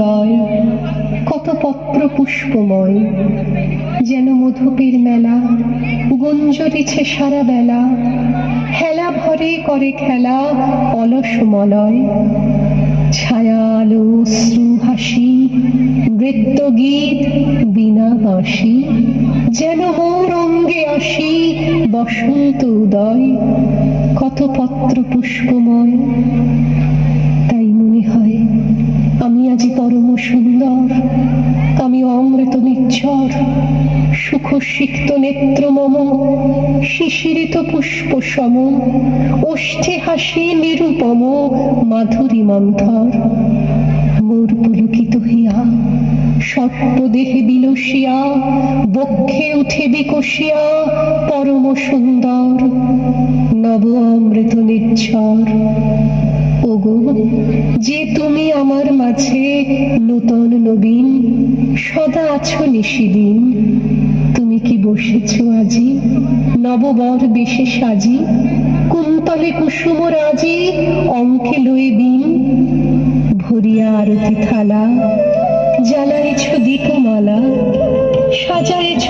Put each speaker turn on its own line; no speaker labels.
উদয়, কত পত্র পুষ্পময়, যেন মধুপের মেলা, গুঞ্জরিছে সারা বেলা, হেলা ভরে করে খেলা অলস মলয়। ছায়া আলো অশ্রু হাসি, নৃত্য গীত বীণা বাঁশি, যেন মোর অঙ্গে আসি বসন্ত উদয়, কত পত্র পুষ্পময়। তাই মনে হয় আমি আজি পরম সুন্দর, আমি অমৃত নিচ্ছর, সুখ সিক্ত নেত্র মম, শিশিরিত পুষ্প সম, ওষ্ঠে হাসি নিরুপম মাধুরী মন্থর। মোর পুলকিত হিয়া সর্পদেহে বিলসিয়া, বক্ষে উঠে বিকশিয়া পরম সুন্দর, নব অমৃত নিচ্ছর। ওগো, যে তুমি আমার মাঝে নূতন নবীন, সদা আছো নিশিদিন, তুমি কি বসেছ আজি নববর বেশে সাজি, কুন্তলে কুসুম রাজি অঙ্কে লয়ে বিন, ভরিয়া আরতি থালা জ্বালাইছ দীপমালা, সাজাইছ